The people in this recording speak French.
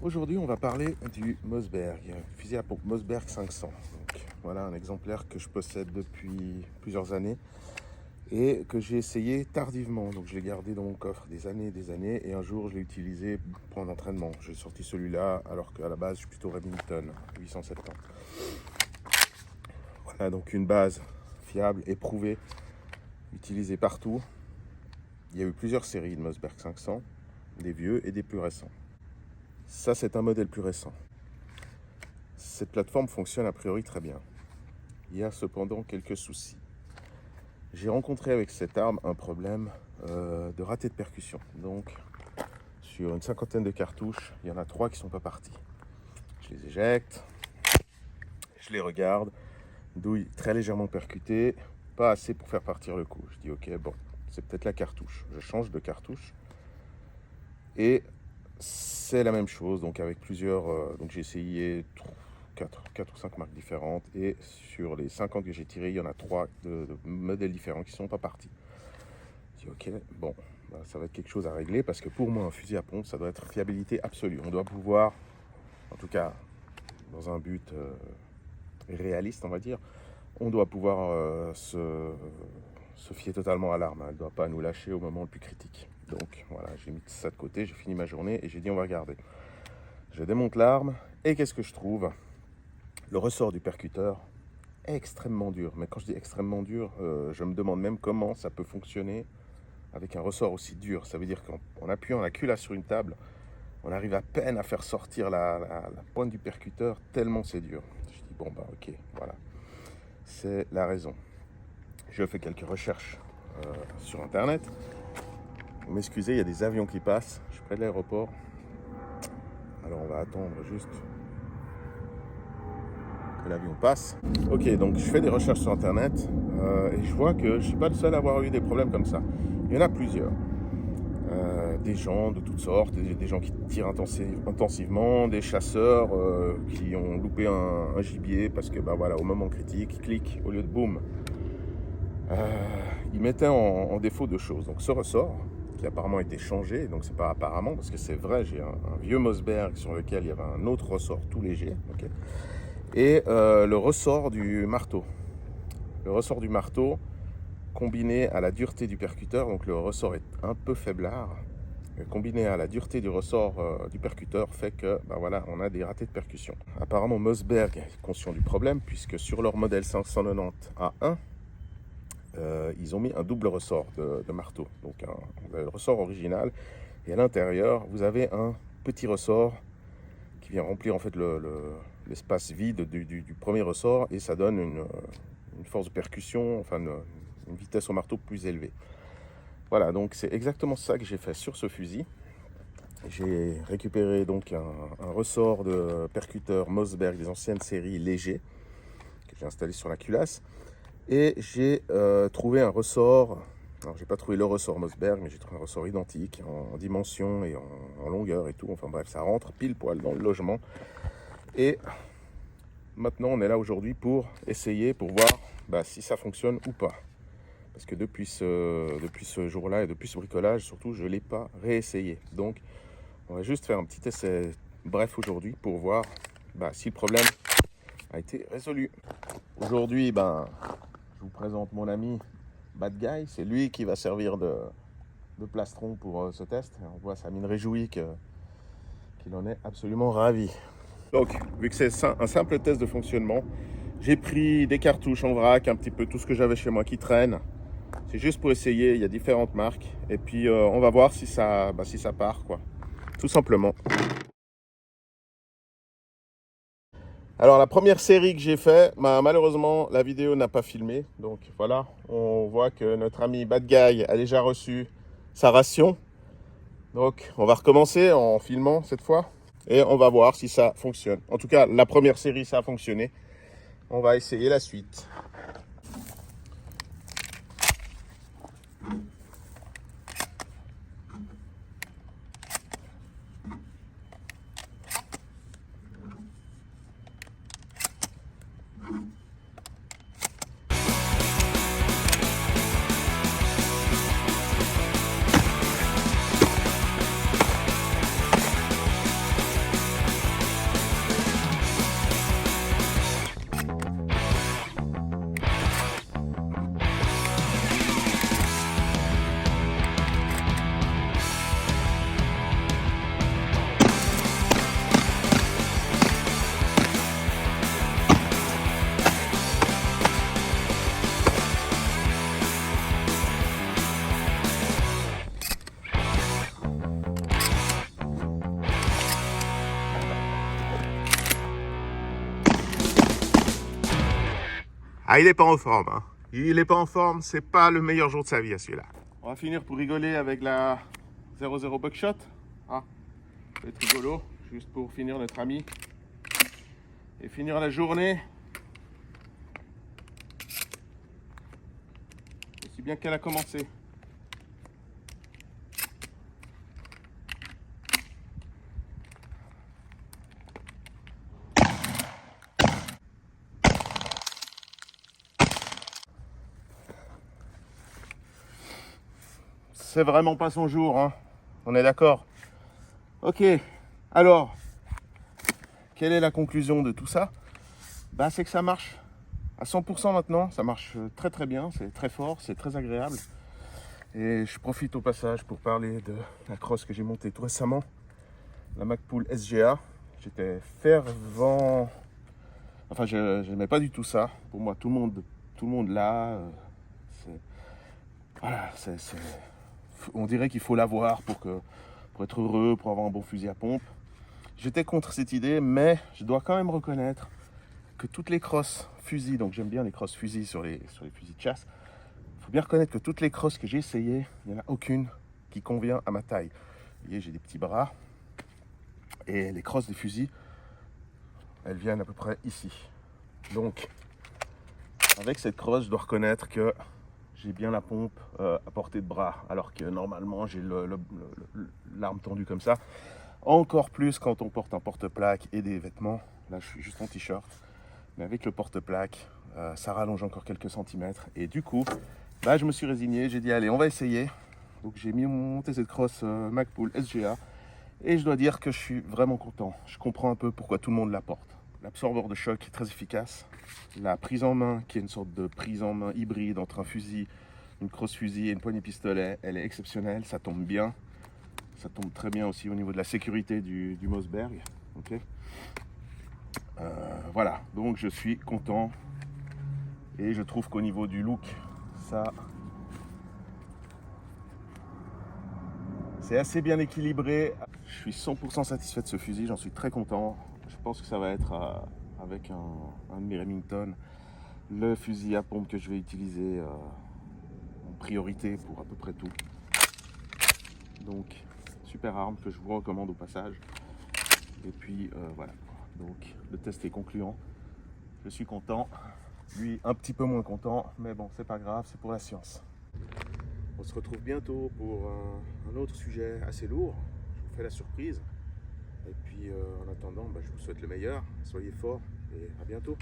Aujourd'hui, on va parler du Mossberg, fusil à pompe Mossberg 500. Donc, voilà un exemplaire que je possède depuis plusieurs années et que j'ai essayé tardivement. Donc, je l'ai gardé dans mon coffre des années et un jour, je l'ai utilisé pour un entraînement. J'ai sorti celui-là alors qu'à la base, je suis plutôt Remington 870. Voilà donc une base fiable, éprouvée, utilisée partout. Il y a eu plusieurs séries de Mossberg 500, des vieux et des plus récents. Ça, c'est un modèle plus récent. Cette plateforme fonctionne a priori très bien. Il y a cependant quelques soucis. J'ai rencontré avec cette arme un problème de raté de percussion. Donc, sur une cinquantaine de cartouches, il y en a 3 qui ne sont pas partis. Je les éjecte, je les regarde, douille très légèrement percutée, pas assez pour faire partir le coup. Je dis ok, bon, c'est peut-être la cartouche. Je change de cartouche et c'est la même chose. Donc avec plusieurs, donc j'ai essayé 4 ou 5 marques différentes et sur les 50 que j'ai tirés, il y en a 3 de modèles différents qui ne sont pas partis. Je dis ok, bon, bah, ça va être quelque chose à régler parce que pour moi un fusil à pompe ça doit être fiabilité absolue. On doit pouvoir, en tout cas dans un but réaliste on va dire, on doit pouvoir se fier totalement à l'arme. Elle ne doit pas nous lâcher au moment le plus critique. Donc voilà, j'ai mis ça de côté, j'ai fini ma journée et j'ai dit on va regarder. Je démonte l'arme et qu'est-ce que je trouve? Le ressort du percuteur est extrêmement dur. Mais quand je dis extrêmement dur, je me demande même comment ça peut fonctionner avec un ressort aussi dur. Ça veut dire qu'en appuyant la culasse sur une table, on arrive à peine à faire sortir la pointe du percuteur tellement c'est dur. Je dis bon bah ok, voilà. C'est la raison. Je fais quelques recherches sur internet. Vous m'excusez, il y a des avions qui passent. Je suis près de l'aéroport. Alors on va attendre juste que l'avion passe. Ok, donc je fais des recherches sur internet et je vois que je ne suis pas le seul à avoir eu des problèmes comme ça. Il y en a plusieurs. Des gens de toutes sortes, des gens qui tirent intensivement, des chasseurs qui ont loupé un gibier parce que bah voilà, au moment critique, clic, au lieu de boum, ils mettaient en défaut deux choses. Donc ce ressort, qui apparemment a été changé, donc c'est pas apparemment, parce que c'est vrai, j'ai un vieux Mossberg sur lequel il y avait un autre ressort tout léger, okay, et le ressort du marteau. Le ressort du marteau, combiné à la dureté du percuteur, donc le ressort est un peu faiblard, combiné à la dureté du ressort du percuteur, fait que bah voilà, on a des ratés de percussion. Apparemment Mossberg est conscient du problème, puisque sur leur modèle 590A1, ils ont mis un double ressort de marteau, donc le ressort original, et à l'intérieur vous avez un petit ressort qui vient remplir en fait l'espace vide du premier ressort, et ça donne une force de percussion, enfin une vitesse au marteau plus élevée. Voilà, donc c'est exactement ça que j'ai fait sur ce fusil. J'ai récupéré donc un ressort de percuteur Mossberg des anciennes séries légers que j'ai installé sur la culasse. Et j'ai trouvé un ressort, alors j'ai pas trouvé le ressort Mossberg, mais j'ai trouvé un ressort identique en dimension et en longueur et tout. Enfin bref, ça rentre pile poil dans le logement. Et maintenant, on est là aujourd'hui pour essayer, pour voir bah, si ça fonctionne ou pas. Parce que depuis ce jour-là et depuis ce bricolage, surtout, je ne l'ai pas réessayé. Donc, on va juste faire un petit essai bref aujourd'hui pour voir bah, si le problème a été résolu. Aujourd'hui, ben, je vous présente mon ami Bad Guy. C'est lui qui va servir de plastron pour ce test. On voit sa mine réjouie qu'il en est absolument ravi. Donc, vu que c'est un simple test de fonctionnement, j'ai pris des cartouches en vrac, un petit peu tout ce que j'avais chez moi qui traîne. C'est juste pour essayer, il y a différentes marques. Et puis, on va voir si ça part, quoi. Tout simplement. Alors la première série que j'ai fait, malheureusement la vidéo n'a pas filmé. Donc voilà, on voit que notre ami Bad Guy a déjà reçu sa ration. Donc on va recommencer en filmant cette fois. Et on va voir si ça fonctionne. En tout cas, la première série, ça a fonctionné. On va essayer la suite. Ah, il est pas en forme, hein. Il est pas en forme, c'est pas le meilleur jour de sa vie à celui-là. On va finir pour rigoler avec la 00 Buckshot. Ah, ça va être rigolo, juste pour finir notre ami. Et finir la journée. Aussi bien qu'elle a commencé. C'est vraiment pas son jour, hein. On est d'accord. Ok, alors, quelle est la conclusion de tout ça? Bah, c'est que ça marche à 100% maintenant, ça marche très très bien, c'est très fort, c'est très agréable. Et je profite au passage pour parler de la crosse que j'ai montée tout récemment, la Magpul SGA. J'étais fervent, enfin je n'aimais pas du tout ça. Pour moi, tout le monde là, voilà, on dirait qu'il faut l'avoir pour être heureux, pour avoir un bon fusil à pompe. J'étais contre cette idée, mais je dois quand même reconnaître que toutes les crosses fusils, donc j'aime bien les crosses fusils sur les fusils de chasse, il faut bien reconnaître que toutes les crosses que j'ai essayées, il n'y en a aucune qui convient à ma taille. Vous voyez, j'ai des petits bras, et les crosses des fusils, elles viennent à peu près ici. Donc, avec cette crosse, je dois reconnaître que j'ai bien la pompe à portée de bras, alors que normalement j'ai l'arme tendue comme ça. Encore plus quand on porte un porte-plaque et des vêtements. Là, je suis juste en t-shirt. Mais avec le porte-plaque, ça rallonge encore quelques centimètres. Et du coup, bah, je me suis résigné. J'ai dit, allez, on va essayer. Donc, j'ai monté cette crosse Magpul SGA. Et je dois dire que je suis vraiment content. Je comprends un peu pourquoi tout le monde la porte. L'absorbeur de choc est très efficace. La prise en main, qui est une sorte de prise en main hybride entre un fusil, une crosse fusil et une poignée pistolet, elle est exceptionnelle. Ça tombe bien. Ça tombe très bien aussi au niveau de la sécurité du Mossberg. Okay. Voilà, donc je suis content. Et je trouve qu'au niveau du look, ça, c'est assez bien équilibré. Je suis 100% satisfait de ce fusil, j'en suis très content. Je pense que ça va être avec un de mes Remington, le fusil à pompe que je vais utiliser en priorité pour à peu près tout. Donc, super arme que je vous recommande au passage. Et puis voilà, donc le test est concluant. Je suis content, lui un petit peu moins content, mais bon, c'est pas grave, c'est pour la science. On se retrouve bientôt pour un autre sujet assez lourd. Je vous fais la surprise. Et puis en attendant, je vous souhaite le meilleur. Soyez forts et à bientôt.